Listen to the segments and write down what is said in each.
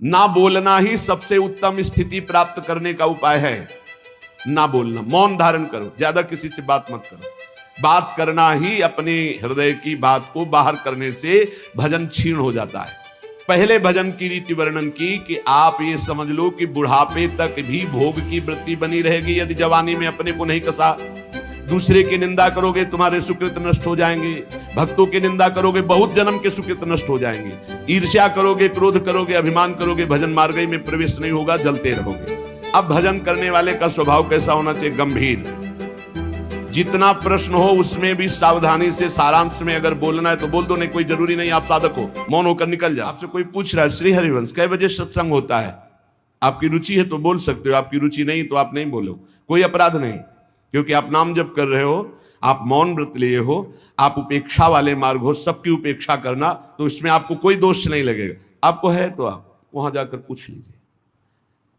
ना बोलना ही सबसे उत्तम स्थिति प्राप्त करने का उपाय है। ना बोलना, मौन धारण करो, ज्यादा किसी से बात मत करो। बात करना ही अपने हृदय की बात को बाहर करने से भजन क्षीण हो जाता है। पहले भजन की रीति वर्णन की कि आप ये समझ लो कि बुढ़ापे तक भी भोग की वृत्ति बनी रहेगी यदि जवानी में अपने को नहीं कसा। दूसरे की निंदा करोगे तुम्हारे सुकृत नष्ट हो जाएंगे, भक्तों की निंदा करोगे बहुत जन्म के सुकृत नष्ट हो जाएंगे, ईर्ष्या करोगे, क्रोध करोगे, अभिमान करोगे, भजन मार्ग में प्रवेश नहीं होगा, जलते रहोगे। अब भजन करने वाले का स्वभाव कैसा होना चाहिए? गंभीर। जितना प्रश्न हो उसमें भी सावधानी से, सारांश में अगर बोलना है तो बोल दो, नहीं कोई जरूरी नहीं आप साधक हो, मौन होकर निकल जाओ। आपसे कोई पूछ रहा है श्री हरिवंश कै बजे सत्संग होता है, आपकी रुचि है तो बोल सकते हो, आपकी रुचि नहीं तो आप नहीं बोलो, कोई अपराध नहीं, क्योंकि आप नाम जप कर रहे हो, आप मौन व्रत लिए हो, आप उपेक्षा वाले मार्ग हो, सबकी उपेक्षा करना, तो इसमें आपको कोई दोष नहीं लगेगा। आपको है तो आप वहां जाकर पूछ लीजिए।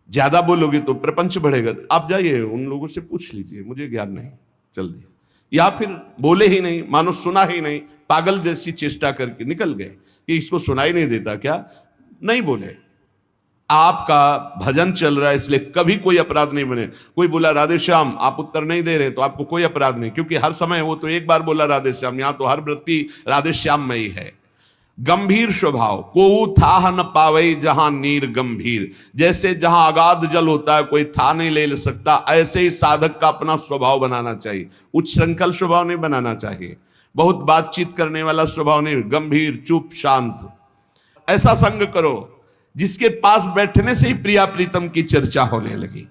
ज्यादा बोलोगे तो प्रपंच बढ़ेगा, आप जाइए उन लोगों से पूछ लीजिए, मुझे ज्ञान नहीं, चल दिया। या फिर बोले ही नहीं, मानो सुना ही नहीं, पागल जैसी चेष्टा करके निकल गए कि इसको सुनाई नहीं देता क्या, नहीं बोले। आपका भजन चल रहा है इसलिए कभी कोई अपराध नहीं बने। कोई बोला राधे श्याम, आप उत्तर नहीं दे रहे तो आपको कोई अपराध नहीं, क्योंकि हर समय वो तो एक बार बोला राधे श्याम, यहां तो हर वृत्ति राधे श्याम में ही है। गंभीर स्वभाव, को था न पावे जहां नीर गंभीर, जैसे जहां अगाध जल होता है कोई था नहीं ले सकता, ऐसे ही साधक का अपना स्वभाव बनाना चाहिए। उच्च श्रृंखल स्वभाव नहीं बनाना चाहिए, बहुत बातचीत करने वाला स्वभाव नहीं, गंभीर, चुप, शांत। ऐसा संग करो जिसके पास बैठने से ही प्रिया प्रीतम की चर्चा होने लगी।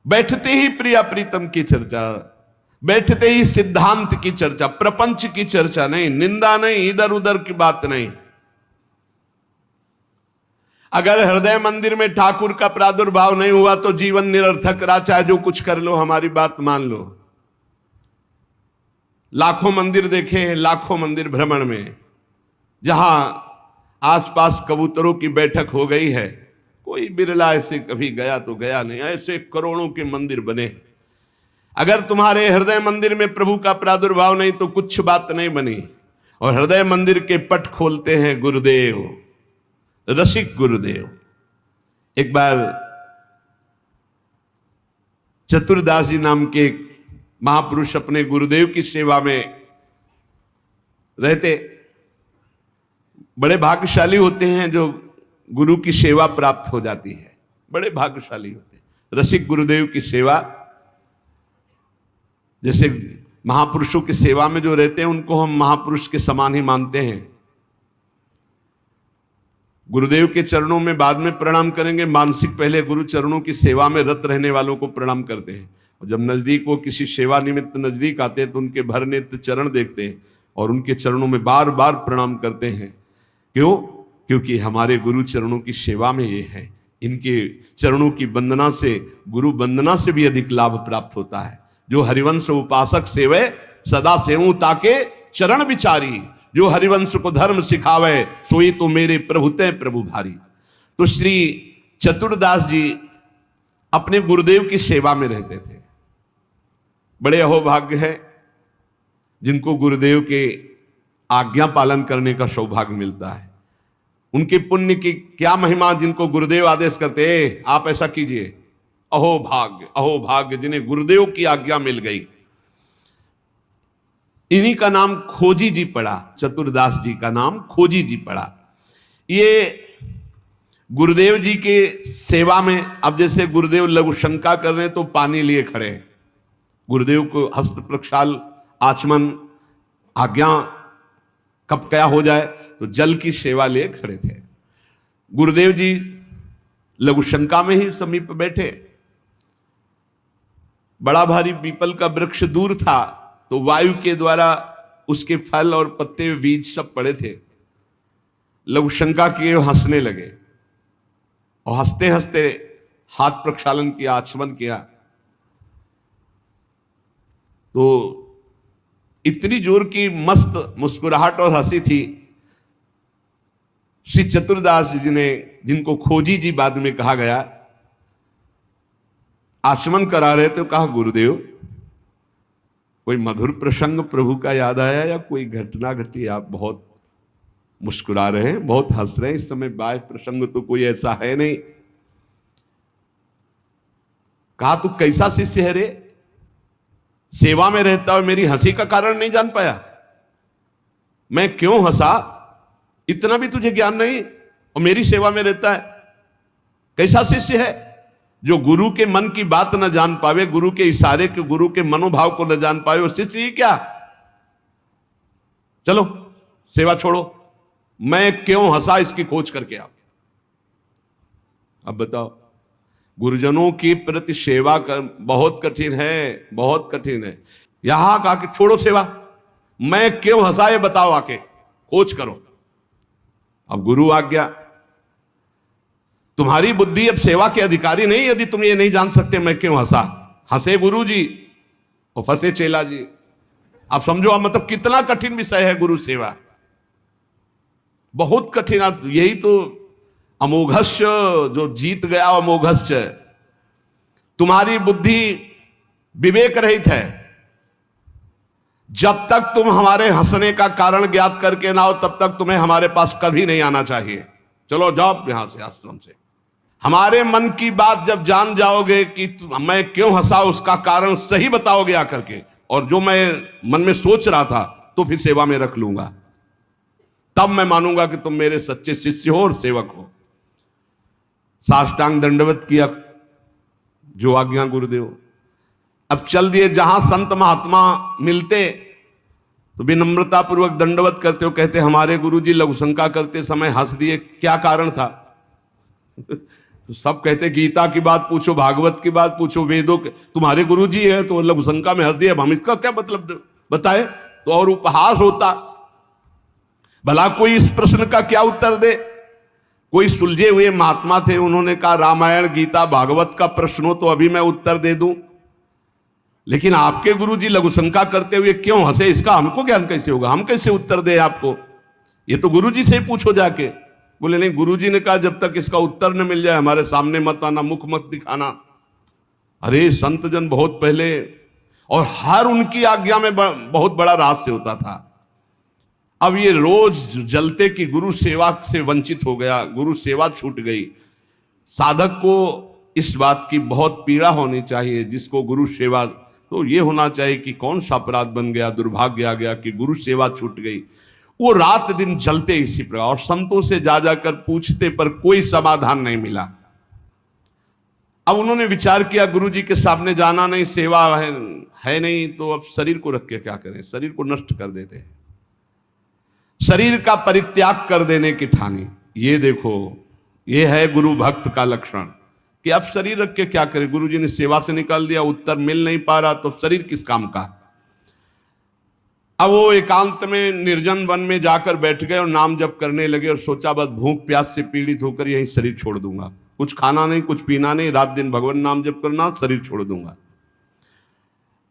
बैठते ही प्रिया प्रीतम की चर्चा, बैठते ही सिद्धांत की चर्चा, प्रपंच की चर्चा नहीं, निंदा नहीं, इधर उधर की बात नहीं। अगर हृदय मंदिर में ठाकुर का प्रादुर्भाव नहीं हुआ तो जीवन निरर्थक रहा, चाहे जो कुछ कर लो, हमारी बात मान लो। लाखों मंदिर देखे, लाखों मंदिर भ्रमण में, जहां आसपास कबूतरों की बैठक हो गई है, कोई बिरला ऐसे कभी गया तो गया नहीं, ऐसे करोड़ों के मंदिर बने। अगर तुम्हारे हृदय मंदिर में प्रभु का प्रादुर्भाव नहीं तो कुछ बात नहीं बनी। और हृदय मंदिर के पट खोलते हैं गुरुदेव, रसिक गुरुदेव। एक बार चतुरदास जी नाम के महापुरुष अपने गुरुदेव की सेवा में रहते। बड़े भाग्यशाली होते हैं जो गुरु की सेवा प्राप्त हो जाती है, बड़े भाग्यशाली होते हैं। रसिक गुरुदेव की सेवा, जैसे महापुरुषों की सेवा में जो रहते हैं उनको हम महापुरुष के समान ही मानते हैं। गुरुदेव के चरणों में बाद में प्रणाम करेंगे, मानसिक पहले गुरु चरणों की सेवा में रत रहने वालों को प्रणाम करते हैं। और जब नजदीक वो किसी सेवा निमित्त नजदीक आते हैं तो उनके भर नेत्र चरण देखते हैं और उनके चरणों में बार बार प्रणाम करते हैं। क्यों? क्योंकि हमारे गुरु चरणों की सेवा में ये है। इनके चरणों की वंदना से, गुरु वंदना से भी अधिक लाभ प्राप्त होता है। जो हरिवंश उपासक सेवे, सदा सेवूं ताके चरण विचारी, जो हरिवंश को धर्म सिखावे, सोई तो मेरे प्रभु ते प्रभु भारी। तो श्री चतुरदास जी अपने गुरुदेव की सेवा में रहते थे। बड़े अहोभाग्य है जिनको गुरुदेव के आज्ञा पालन करने का सौभाग्य मिलता है। उनके पुण्य की क्या महिमा, जिनको गुरुदेव आदेश करते हैं आप ऐसा कीजिए, अहोभाग्य, अहोभाग्य जिन्हें गुरुदेव की आज्ञा मिल गई। इन्हीं का नाम खोजी जी पड़ा, चतुरदास जी का नाम खोजी जी पड़ा। ये गुरुदेव जी के सेवा में, अब जैसे गुरुदेव लघु शंका कर रहे हैं तो पानी लिए खड़े, गुरुदेव को हस्त प्रक्षाल, आचमन, आज्ञा कब क्या हो जाए तो जल की सेवा लिए खड़े थे। गुरुदेव जी लघु शंका में ही समीप बैठे। बड़ा भारी पीपल का वृक्ष दूर था तो वायु के द्वारा उसके फल और पत्ते बीज सब पड़े थे। लघु शंका किए, हंसने लगे और हंसते हंसते हाथ प्रक्षालन किया, आचमन किया। तो इतनी जोर की मस्त मुस्कुराहट और हंसी थी। श्री चतुरदास जी ने, जिनको खोजी जी बाद में कहा गया, आचमन करा रहे थे, कहा गुरुदेव कोई मधुर प्रसंग प्रभु का याद आया या कोई घटना घटी? आप बहुत मुस्कुरा रहे हैं, बहुत हंस रहे हैं इस समय, बाह्य प्रसंग तो कोई ऐसा है नहीं। कहा तू कैसा शिष्य है रे, सेवा में रहता हुआ मेरी हंसी का कारण नहीं जान पाया, मैं क्यों हंसा, इतना भी तुझे ज्ञान नहीं, और मेरी सेवा में रहता है। कैसा शिष्य है जो गुरु के मन की बात न जान पावे, गुरु के इशारे के, गुरु के मनोभाव को न जान पावे, वो शिष्य ही क्या। चलो सेवा छोड़ो, मैं क्यों हंसा इसकी खोज करके आओ। अब बताओ, गुरुजनों की प्रति सेवा कर बहुत कठिन है, बहुत कठिन है। यहां कहा कि छोड़ो सेवा, मैं क्यों हंसा ये बताओ, आके खोज करो। अब गुरु आ गया, तुम्हारी बुद्धि अब सेवा के अधिकारी नहीं, यदि तुम ये नहीं जान सकते मैं क्यों हंसा। हंसे गुरु जी और फंसे चेला जी। आप समझो, आप मतलब कितना कठिन विषय है गुरु सेवा, बहुत कठिन। यही तो अमोघस्य, जो जीत गया अमोघस्य। तुम्हारी बुद्धि विवेक रहित है, जब तक तुम हमारे हंसने का कारण ज्ञात करके ना हो तब तक तुम्हें हमारे पास कभी नहीं आना चाहिए। चलो जाओ यहां से, आश्रम से। हमारे मन की बात जब जान जाओगे कि मैं क्यों हंसा, उसका कारण सही बताओगे आकर के, और जो मैं मन में सोच रहा था तो फिर सेवा में रख लूंगा, तब मैं मानूंगा कि तुम मेरे सच्चे शिष्य हो और सेवक हो। साष्टांग दंडवत किया, जो आज्ञा गुरुदेव। अब चल दिए, जहां संत महात्मा मिलते तो विनम्रता पूर्वक दंडवत करते हो, कहते हमारे गुरुजी लघुशंका करते समय हंस दिए, क्या कारण था। तो सब कहते गीता की बात पूछो, भागवत की बात पूछो, वेदों के, तुम्हारे गुरुजी है तो लघुशंका में हंस दिए, अब हम इसका क्या मतलब बताए, तो और उपहास होता। भला कोई इस प्रश्न का क्या उत्तर दे। कोई सुलझे हुए महात्मा थे, उन्होंने कहा रामायण गीता भागवत का प्रश्न हो तो अभी मैं उत्तर दे दूं, लेकिन आपके गुरुजी लघुशंका करते हुए क्यों हंसे, इसका हमको ज्ञान कैसे होगा, हम कैसे उत्तर दे आपको, ये तो गुरुजी से पूछो जाके। बोले नहीं, गुरुजी ने कहा जब तक इसका उत्तर न मिल जाए हमारे सामने मत आना, मुख मत दिखाना। अरे संत जन बहुत पहले, और हर उनकी आज्ञा में बहुत बड़ा रहस्य होता था। अब ये रोज जलते कि गुरु सेवा से वंचित हो गया, गुरु सेवा छूट गई। साधक को इस बात की बहुत पीड़ा होनी चाहिए, जिसको गुरु सेवा, तो ये होना चाहिए कि कौन सा अपराध बन गया, दुर्भाग्य आ गया कि गुरु सेवा छूट गई। वो रात दिन जलते इसी प्रकार, और संतों से जा जाकर पूछते पर कोई समाधान नहीं मिला। अब उन्होंने विचार किया गुरुजी के सामने जाना नहीं, सेवा है नहीं, तो अब शरीर को रख के क्या करें, शरीर को नष्ट कर देते हैं। शरीर का परित्याग कर देने की ठानी। ये देखो, ये है गुरु भक्त का लक्षण, कि अब शरीर रख के क्या करें, गुरुजी ने सेवा से निकाल दिया, उत्तर मिल नहीं पा रहा, तो शरीर किस काम का। अब वो एकांत में निर्जन वन में जाकर बैठ गए और नाम जप करने लगे, और सोचा बस भूख प्यास से पीड़ित होकर यही शरीर छोड़ दूंगा, कुछ खाना नहीं, कुछ पीना नहीं, रात दिन भगवान नाम जप करना, शरीर छोड़ दूंगा।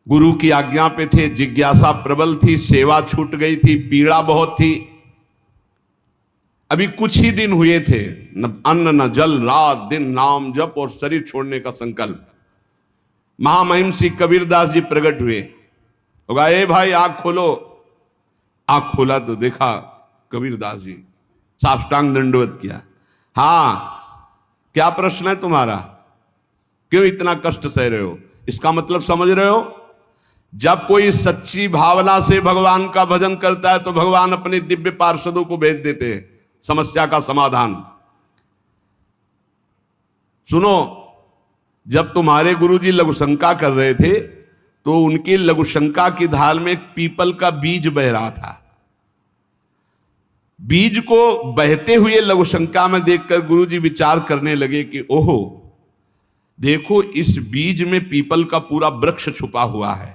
गुरु की आज्ञा पे थे, जिज्ञासा प्रबल थी, सेवा छूट गई थी, पीड़ा बहुत थी। अभी कुछ ही दिन हुए थे, न अन्न न जल, रात दिन नाम जप और शरीर छोड़ने का संकल्प। महामहिम श्री कबीरदास जी प्रकट हुए, होगा ए भाई आंख खोलो। आंख खोला तो देखा कबीरदास जी, साष्टांग दंडवत किया। हाँ, क्या प्रश्न है तुम्हारा, क्यों इतना कष्ट सह रहे हो। इसका मतलब समझ रहे हो, जब कोई सच्ची भावना से भगवान का भजन करता है तो भगवान अपने दिव्य पार्षदों को भेज देते हैं समस्या का समाधान। सुनो, जब तुम्हारे गुरुजी लघुशंका कर रहे थे तो उनकी लघुशंका की धार में एक पीपल का बीज बह रहा था। बीज को बहते हुए लघुशंका में देखकर गुरुजी विचार करने लगे कि ओहो, देखो इस बीज में पीपल का पूरा वृक्ष छुपा हुआ है।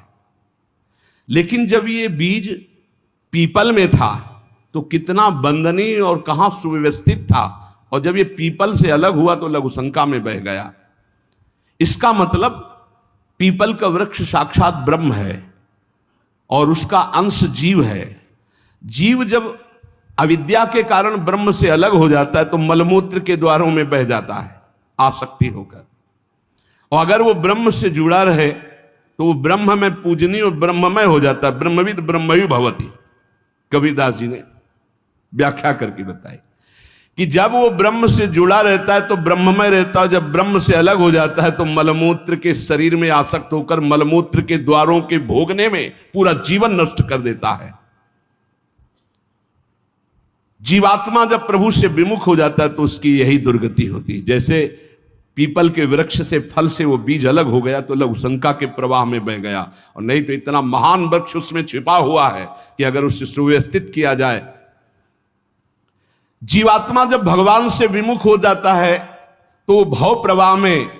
लेकिन जब ये बीज पीपल में था तो कितना बंदनीय और कहां सुव्यवस्थित था, और जब ये पीपल से अलग हुआ तो लघुशंका में बह गया। इसका मतलब पीपल का वृक्ष साक्षात ब्रह्म है और उसका अंश जीव है। जीव जब अविद्या के कारण ब्रह्म से अलग हो जाता है तो मलमूत्र के द्वारों में बह जाता है आसक्ति होकर, और अगर वो ब्रह्म से जुड़ा रहे तो वो ब्रह्म में पूजनीय और ब्रह्ममय हो जाता है। ब्रह्मविद ब्रह्मयु भवति, कबीरदास जी ने। व्याख्या करके बताई कि जब वो ब्रह्म से जुड़ा रहता है तो ब्रह्ममय रहता है, जब ब्रह्म से अलग हो जाता है तो मलमूत्र के शरीर में आसक्त होकर मलमूत्र के द्वारों के भोगने में पूरा जीवन नष्ट कर देता है। जीवात्मा जब प्रभु से विमुख हो जाता है तो उसकी यही दुर्गति होती है। जैसे पीपल के वृक्ष से फल से वो बीज अलग हो गया तो लघु शंका के प्रवाह में बह गया, और नहीं तो इतना महान वृक्ष उसमें छिपा हुआ है कि अगर उसे सुव्यवस्थित किया जाए। जीवात्मा जब भगवान से विमुख हो जाता है तो वो भव प्रवाह में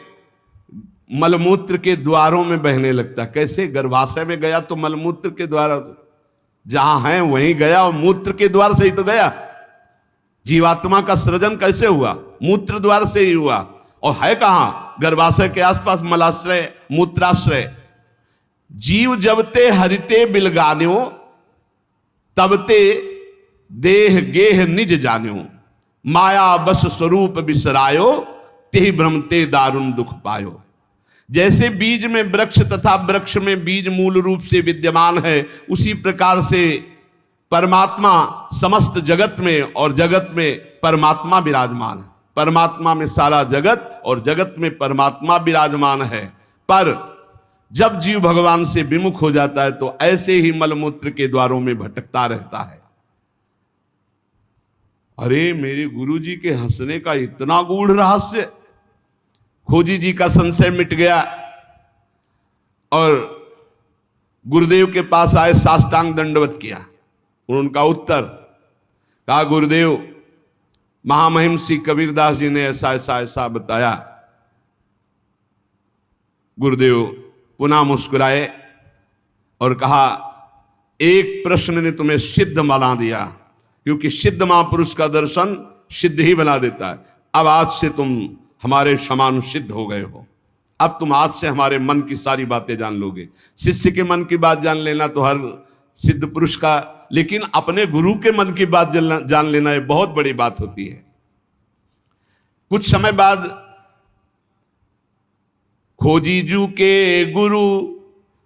मलमूत्र के द्वारों में बहने लगता है। कैसे? गर्भाशय में गया तो मलमूत्र के द्वार जहां है वहीं गया, और मूत्र के द्वार से ही तो गया। जीवात्मा का सृजन कैसे हुआ? मूत्र द्वार से ही हुआ। और है कहां? गर्भाशय के आसपास मलाश्रय, मूत्राश्रय। जीव जबते हरिते बिलगान्यो तबते देह गेह निज जान्यो, माया बस स्वरूप बिसरायो ते भ्रमते दारुण दुख पायो। जैसे बीज में वृक्ष तथा वृक्ष में बीज मूल रूप से विद्यमान है, उसी प्रकार से परमात्मा समस्त जगत में और जगत में परमात्मा विराजमान है। परमात्मा में सारा जगत और जगत में परमात्मा विराजमान है। पर जब जीव भगवान से विमुख हो जाता है तो ऐसे ही मलमूत्र के द्वारों में भटकता रहता है। अरे मेरे गुरुजी के हंसने का इतना गूढ़ रहस्य! खोजी जी का संशय मिट गया और गुरुदेव के पास आए, साष्टांग दंडवत किया। उनका उत्तर कहा, गुरुदेव महामहिम श्री कबीरदास जी ने ऐसा ऐसा ऐसा बताया। गुरुदेव पुनः मुस्कुराए और कहा, एक प्रश्न ने तुम्हें सिद्ध बना दिया, क्योंकि सिद्ध महापुरुष का दर्शन सिद्ध ही बना देता है। अब आज से तुम हमारे समान सिद्ध हो गए हो। अब तुम आज से हमारे मन की सारी बातें जान लोगे। शिष्य के मन की बात जान लेना तो हर सिद्ध पुरुष का, लेकिन अपने गुरु के मन की बात जान लेना ये बहुत बड़ी बात होती है। कुछ समय बाद खोजीजू के गुरु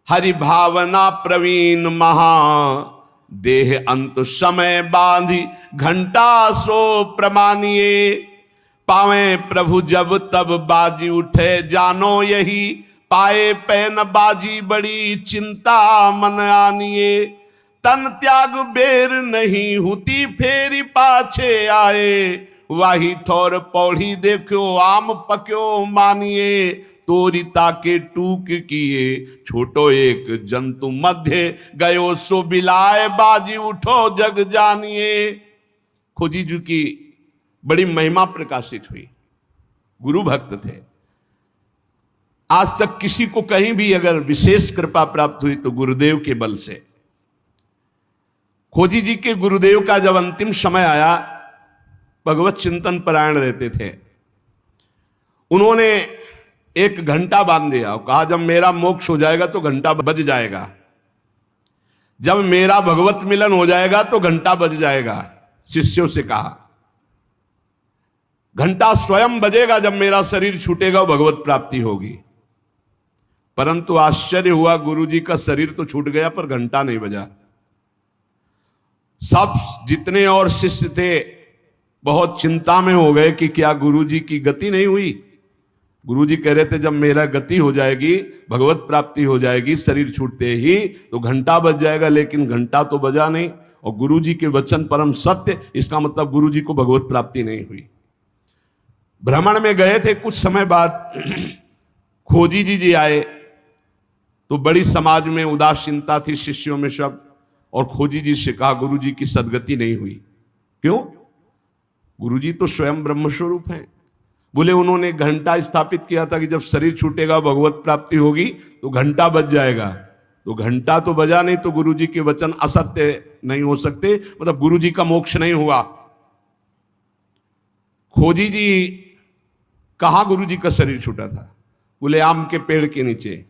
हरि भावना प्रवीण महा, देह अंत समय बांधी घंटा सो प्रमानिए, पावे प्रभु जब तब बाजी उठे जानो यही, पाए पैन बाजी बड़ी चिंता मन आनिए, तन त्याग बेर नहीं हुती फेरी पाछे आए, वाही ठोर पौड़ी देखो आम पक्यो मानिए, तोरिता के टूक किए छोटो एक जंतु मध्य गयो सो बिलाए, बाजी उठो जग जानिए। खोजीजू की बड़ी महिमा प्रकाशित हुई। गुरु भक्त थे। आज तक किसी को कहीं भी अगर विशेष कृपा प्राप्त हुई तो गुरुदेव के बल से। खोजी जी के गुरुदेव का जब अंतिम समय आया, भगवत चिंतन परायण रहते थे, उन्होंने एक घंटा बांध दिया और कहा, जब मेरा मोक्ष हो जाएगा तो घंटा बज जाएगा, जब मेरा भगवत मिलन हो जाएगा तो घंटा बज जाएगा। शिष्यों से कहा, घंटा स्वयं बजेगा जब मेरा शरीर छूटेगा, भगवत प्राप्ति होगी। परंतु आश्चर्य हुआ, गुरुजी का शरीर तो छूट गया पर घंटा नहीं बजा। सब जितने और शिष्य थे बहुत चिंता में हो गए कि क्या गुरुजी की गति नहीं हुई। गुरुजी कह रहे थे, जब मेरा गति हो जाएगी, भगवत प्राप्ति हो जाएगी, शरीर छूटते ही तो घंटा बज जाएगा, लेकिन घंटा तो बजा नहीं। और गुरुजी के वचन परम सत्य, इसका मतलब गुरुजी को भगवत प्राप्ति नहीं हुई। भ्रमण में गए थे, कुछ समय बाद खोजी जी आए तो बड़ी समाज में उदासीनता थी शिष्यों में सब, और खोजी जी से कहा, गुरुजी की सदगति नहीं हुई। क्यों? गुरुजी तो स्वयं ब्रह्मस्वरूप हैं। बोले, उन्होंने घंटा स्थापित किया था कि जब शरीर छूटेगा भगवत प्राप्ति होगी तो घंटा बज जाएगा। तो घंटा तो बजा नहीं, तो गुरुजी के वचन असत्य नहीं हो सकते, मतलब गुरुजी का मोक्ष नहीं हुआ। खोजी जी, कहां गुरुजी का शरीर छूटा था? बोले, आम के पेड़ के नीचे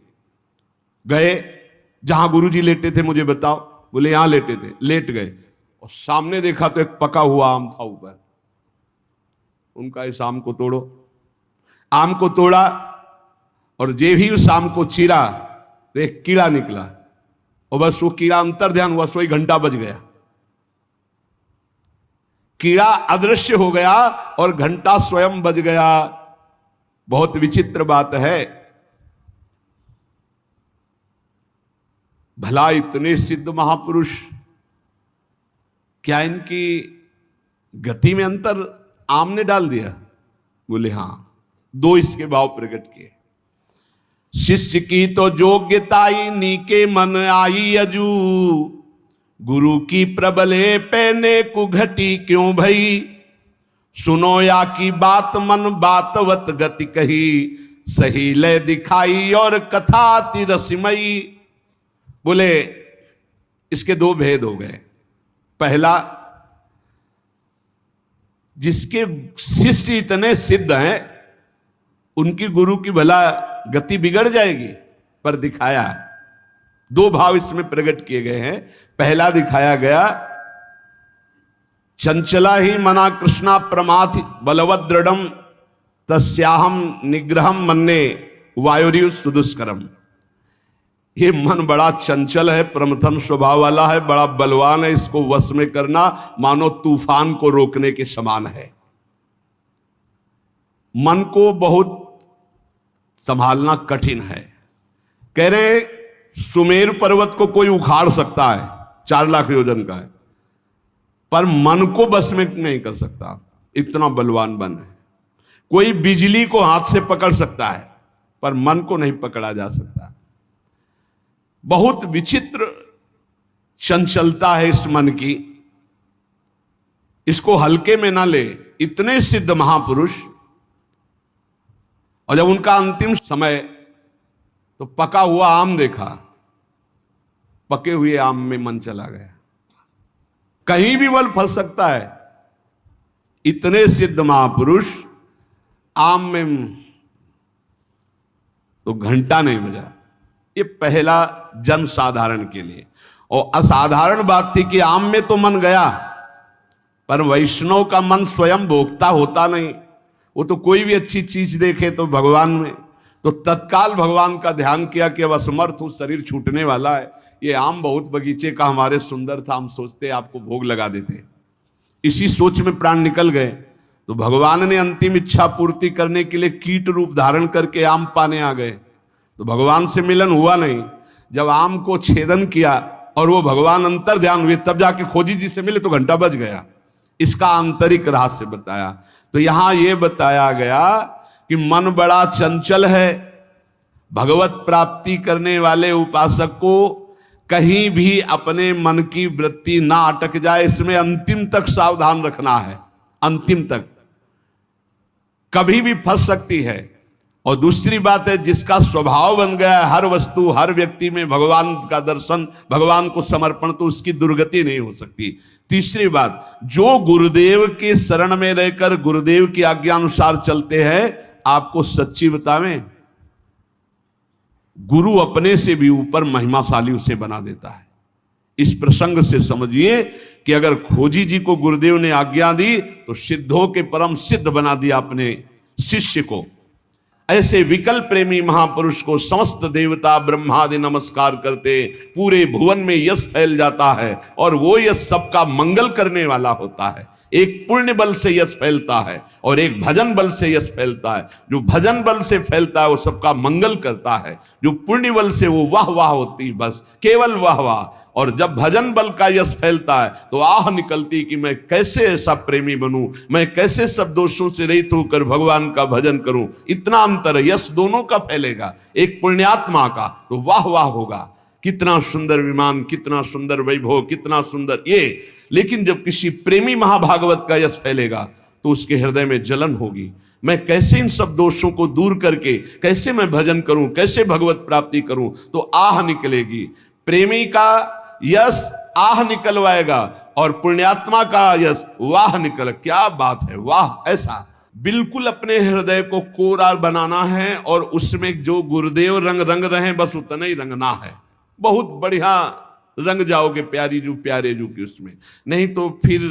गए, जहां गुरुजी लेटे थे मुझे बताओ। बोले, यहां लेटे थे। लेट गए और सामने देखा तो एक पका हुआ आम था ऊपर। उनका इस आम को तोड़ो। आम को तोड़ा और जे भी उस आम को चीरा तो एक कीड़ा निकला, और बस वो कीड़ा अंतर ध्यान हुआ, सोई घंटा बज गया। कीड़ा अदृश्य हो गया और घंटा स्वयं बज गया। बहुत विचित्र बात है। भला इतने सिद्ध महापुरुष, क्या इनकी गति में अंतर आम ने डाल दिया? बोले हां। दो इसके भाव प्रकट किए। शिष्य की तो योग्यताई नीके मन आई अजू, गुरु की प्रबले पैने कुघटी क्यों भई, सुनो या की बात मन बातवत गति कही, सही ले दिखाई और कथा ति रसमयी। बोले इसके दो भेद हो गए। पहला, जिसके शिष्य इतने सिद्ध हैं उनकी गुरु की भला गति बिगड़ जाएगी, पर दिखाया। दो भाव इसमें प्रकट किए गए हैं। पहला दिखाया गया, चंचला ही मना कृष्णा प्रमाथि बलवद दृढ़म तस्याहम निग्रहम मन्ने वायुरिव सुदुष्करम। ये मन बड़ा चंचल है, प्रमथन स्वभाव वाला है, बड़ा बलवान है, इसको वश में करना मानो तूफान को रोकने के समान है। मन को बहुत संभालना कठिन है। कह रहे सुमेर पर्वत को कोई उखाड़ सकता है, 4 लाख योजन का है, पर मन को बस में नहीं कर सकता, इतना बलवान मन है। कोई बिजली को हाथ से पकड़ सकता है, पर मन को नहीं पकड़ा जा सकता। बहुत विचित्र चंचलता है इस मन की, इसको हल्के में ना ले। इतने सिद्ध महापुरुष, और जब उनका अंतिम समय तो पका हुआ आम देखा, पके हुए आम में मन चला गया। कहीं भी फल फल सकता है। इतने सिद्ध महापुरुष आम में तो घंटा नहीं बजा। ये पहला जन साधारण के लिए। और असाधारण बात थी कि आम में तो मन गया, पर वैष्णव का मन स्वयं भोक्ता होता नहीं। वो तो कोई भी अच्छी चीज देखे तो भगवान में, तो तत्काल भगवान का ध्यान किया कि अब असमर्थ हूं, शरीर छूटने वाला है। ये आम बहुत बगीचे का हमारे सुंदर था, हम सोचते आपको भोग लगा देते। इसी सोच में प्राण निकल गए। तो भगवान ने अंतिम इच्छा पूर्ति करने के लिए कीट रूप धारण करके आम पाने आ गए। तो भगवान से मिलन हुआ नहीं। जब आम को छेदन किया और वो भगवान अंतर ध्यान हुए, तब जाके खोजी जी से मिले तो घंटा बज गया। इसका आंतरिक रहस्य बताया। तो यहां यह बताया गया कि मन बड़ा चंचल है। भगवत प्राप्ति करने वाले उपासक को कहीं भी अपने मन की वृत्ति ना अटक जाए, इसमें अंतिम तक सावधान रखना है। अंतिम तक कभी भी फंस सकती है। और दूसरी बात है, जिसका स्वभाव बन गया है हर वस्तु हर व्यक्ति में भगवान का दर्शन, भगवान को समर्पण, तो उसकी दुर्गति नहीं हो सकती। तीसरी बात, जो गुरुदेव के शरण में रहकर गुरुदेव की आज्ञा अनुसार चलते हैं, आपको सच्ची बतावें, गुरु अपने से भी ऊपर महिमाशाली उसे बना देता है। इस प्रसंग से समझिए कि अगर खोजी जी को गुरुदेव ने आज्ञा दी तो सिद्धों के परम सिद्ध बना दिया अपने शिष्य को। ऐसे विकल प्रेमी महापुरुष को समस्त देवता ब्रह्मादि नमस्कार करते, पूरे भुवन में यश फैल जाता है और वो यश सबका मंगल करने वाला होता है। एक पुण्य बल से यश फैलता है और एक भजन बल से यश फैलता है। जो भजन बल से फैलता है वो सबका मंगल करता है। जो पुण्य बल से वो वाह वाह होती, बस केवल वाह वाह। और जब भजन बल का यश फैलता है तो आह निकलती कि मैं कैसे ऐसा प्रेमी बनूं, मैं कैसे सब दोषों से रहित होकर भगवान का भजन करूं। इतना अंतर है, यश दोनों का फैलेगा। एक पुण्यात्मा का तो वाह वाह होगा, कितना सुंदर विमान, कितना सुंदर वैभव, कितना सुंदर ये। लेकिन जब किसी प्रेमी महाभागवत का यश फैलेगा तो उसके हृदय में जलन होगी। मैं कैसे इन सब दोषों को दूर करके कैसे मैं भजन करूं, कैसे भगवत प्राप्ति करूं, तो आह निकलेगी। प्रेमी का यश आह निकलवाएगा और पुण्यात्मा का यश वाह निकल। क्या बात है, वाह। ऐसा बिल्कुल अपने हृदय को कोरा बनाना है और उसमें जो गुरुदेव रंग रंग रहे बस उतना ही रंगना है। बहुत बढ़िया रंग जाओगे प्यारी जू प्यारे जू की उसमें। नहीं तो फिर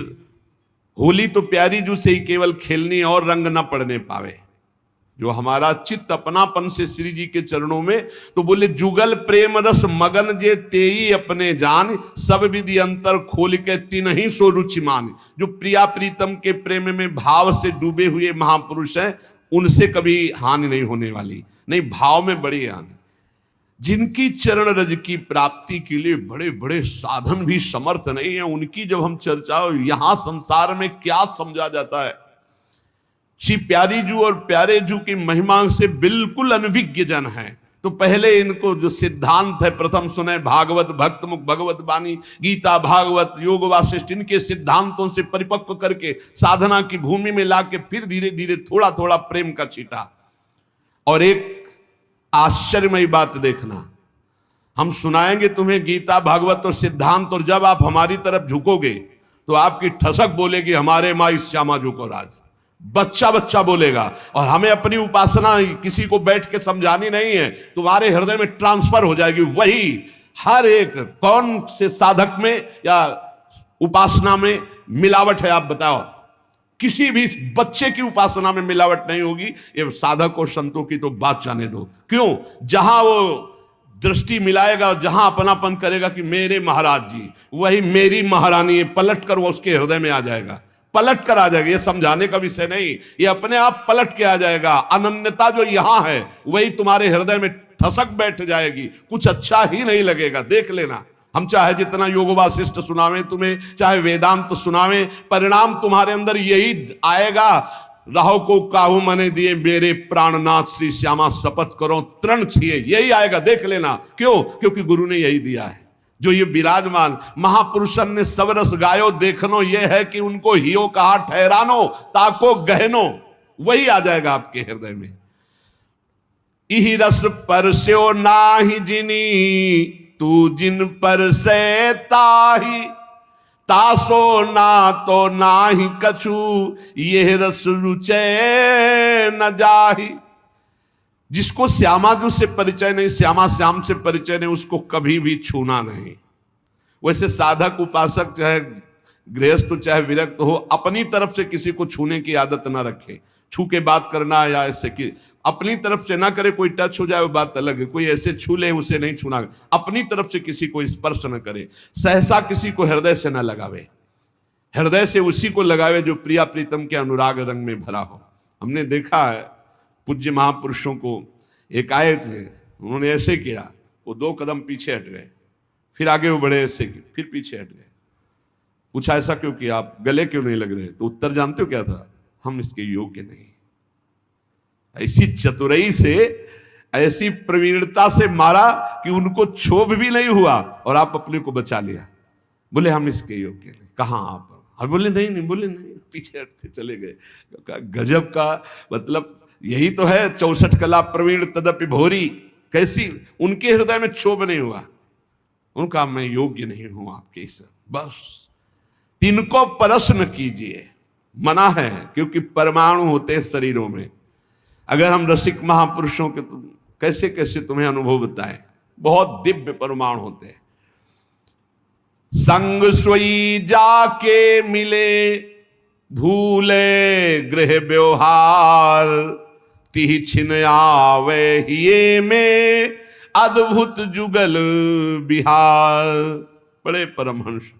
होली तो प्यारी जू से ही केवल खेलनी और रंग ना पड़ने पावे। जो हमारा चित्त अपनापन से श्री जी के चरणों में, तो बोले जुगल प्रेम रस मगन जे तेई अपने जान, सब विधि अंतर खोल के तिनहि सो रुचि मान। जो प्रिया प्रीतम के प्रेम में भाव से डूबे हुए महापुरुष हैं, उनसे कभी हानि नहीं होने वाली, नहीं भाव में बड़ी हानि। जिनकी चरण रज की प्राप्ति के लिए बड़े बड़े साधन भी समर्थ नहीं है, उनकी जब हम चर्चा, यहां संसार में क्या समझा जाता है। श्री प्यारी जू और प्यारे जू की महिमा से बिल्कुल अनभिज्ञ जन है, तो पहले इनको जो सिद्धांत है प्रथम सुने। भागवत भक्त मुख भगवत वाणी, गीता भागवत योग वासिष्ठ, इनके सिद्धांतों से परिपक्व करके साधना की भूमि में लाके फिर धीरे धीरे थोड़ा थोड़ा प्रेम का छींटा। और एक आश्चर्यमयी बात देखना, हम सुनाएंगे तुम्हें गीता भागवत और सिद्धांत, और जब आप हमारी तरफ झुकोगे तो आपकी ठसक बोलेगी हमारे माँ श्यामा झुको राज, बच्चा बच्चा बोलेगा। और हमें अपनी उपासना किसी को बैठ के समझानी नहीं है, तुम्हारे हृदय में ट्रांसफर हो जाएगी। वही हर एक कौन से साधक में या उपासना में मिलावट है, आप बताओ। किसी भी बच्चे की उपासना में मिलावट नहीं होगी, ये साधक और संतों की तो बात जाने दो। क्यों? जहां वो दृष्टि मिलाएगा, जहां अपनापन करेगा कि मेरे महाराज जी, वही मेरी महारानी है, पलट कर वो उसके हृदय में आ जाएगा, पलट कर आ जाएगा। ये समझाने का विषय नहीं, ये अपने आप पलट के आ जाएगा। अनन्यता जो यहां है वही तुम्हारे हृदय में ठसक बैठ जाएगी, कुछ अच्छा ही नहीं लगेगा। देख लेना, हम चाहे जितना योग वासिष्ठ सुनावें तुम्हें, चाहे वेदांत सुनावें, परिणाम तुम्हारे अंदर यही आएगा। राहो को काहू मने दिए मेरे प्राणनाथ श्री श्यामा, शपथ करो तृण छिए, यही आएगा। देख लेना, क्यों? क्योंकि गुरु ने यही दिया है। जो ये विराजमान महापुरुषन ने सब रस गायो देखनो, ये है कि उनको हियो कहा ठहरानो, ताको गहनो, वही आ जाएगा आपके हृदय में। इही रस परस्यो नाही जिनी, तू जिन पर से ताही, तासो ना तो नाही कछु, ये रस रुचे न जाही। जिसको श्यामाजू से परिचय नहीं, श्यामा श्याम से परिचय नहीं, उसको कभी भी छूना नहीं। वैसे साधक उपासक चाहे गृहस्थ चाहे विरक्त हो, अपनी तरफ से किसी को छूने की आदत ना रखे। छू के बात करना या ऐसे कि अपनी तरफ से ना करे, कोई टच हो जाए वो बात अलग है, कोई ऐसे छू ले उसे नहीं छूना। अपनी तरफ से किसी को स्पर्श न करे, सहसा किसी को हृदय से न लगावे, हृदय से उसी को लगावे जो प्रिया प्रीतम के अनुराग रंग में भरा हो। हमने देखा है पूज्य महापुरुषों को, एक आए थे, उन्होंने ऐसे किया, वो 2 कदम पीछे हट गए, फिर आगे वो बढ़े, ऐसे फिर पीछे हट गए। पूछा ऐसा क्यों किया, आप गले क्यों नहीं लग रहे? तो उत्तर जानते हो क्या था? हम इसके योग्य नहीं। ऐसी चतुराई से, ऐसी प्रवीणता से मारा कि उनको क्षोभ भी नहीं हुआ और आप अपने को बचा लिया। बोले हम इसके योग्य नहीं। कहाँ आप? और बोले नहीं, बोले नहीं, पीछे हटते चले गए। गजब का मतलब यही तो है 64 कला प्रवीण तदपि भोरी। कैसी उनके हृदय में क्षोभ नहीं हुआ, उनका मैं योग्य नहीं हूं आपके इस, बस तिनको प्रश्न कीजिए, मना है, क्योंकि परमाणु होते हैं शरीरों में। अगर हम रसिक महापुरुषों के तो कैसे कैसे तुम्हें अनुभव बताएं, बहुत दिव्य परमाणु होते हैं। संग सोई जाके मिले, भूले गृह व्यवहार, तिहि छिन आवे हिये में, अद्भुत जुगल बिहार। बड़े परमहंस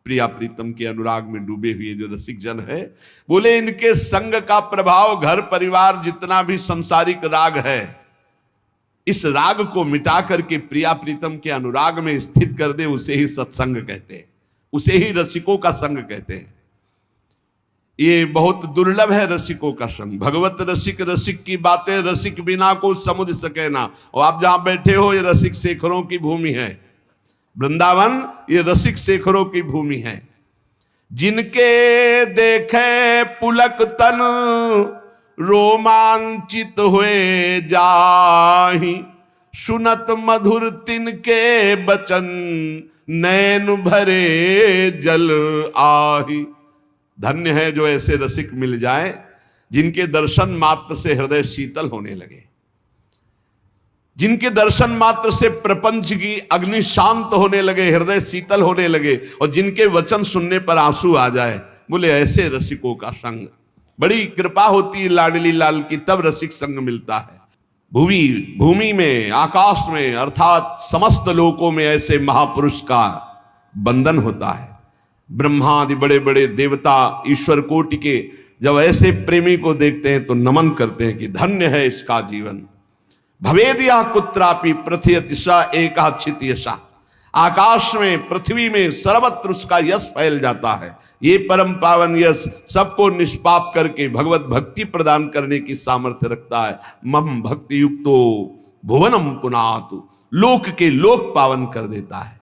प्रिया प्रीतम के अनुराग में डूबे हुए जो रसिक जन है, बोले इनके संग का प्रभाव घर परिवार जितना भी संसारिक राग है, इस राग को मिटा करके प्रिया प्रीतम के अनुराग में स्थित कर दे, उसे ही सत्संग कहते हैं, उसे ही रसिकों का संग कहते हैं। ये बहुत दुर्लभ है रसिकों का संग। भगवत रसिक, रसिक की बातें रसिक बिना को समझ सके ना। और आप जहां बैठे हो, ये रसिक शेखरों की भूमि है। वृंदावन ये रसिक शेखरों की भूमि है। जिनके देखे पुलक तन, रोमांचित हुए जाहि, सुनत मधुर तिनके बचन, नैन भरे जल आहि। धन्य है जो ऐसे रसिक मिल जाए, जिनके दर्शन मात्र से हृदय शीतल होने लगे, जिनके दर्शन मात्र से प्रपंच की अग्नि शांत होने लगे, हृदय शीतल होने लगे, और जिनके वचन सुनने पर आंसू आ जाए। बोले ऐसे रसिकों का संग। बड़ी कृपा होती है लाडली लाल की, तब रसिक संग मिलता है। भूमि में, आकाश में, अर्थात समस्त लोकों में ऐसे महापुरुष का बंधन होता है। ब्रह्मा आदि बड़े बड़े देवता ईश्वर कोटि के जब ऐसे प्रेमी को देखते हैं तो नमन करते हैं कि धन्य है इसका जीवन। भवेदिया कुत्रापि पृथ्वीतिशा एकाचित यशा, आकाश में, पृथ्वी में सर्वत्र उसका यश फैल जाता है। ये परम पावन यश सबको निष्पाप करके भगवत भक्ति प्रदान करने की सामर्थ्य रखता है। मम भक्ति युक्तो भुवनम पुनातु, लोक के लोक पावन कर देता है।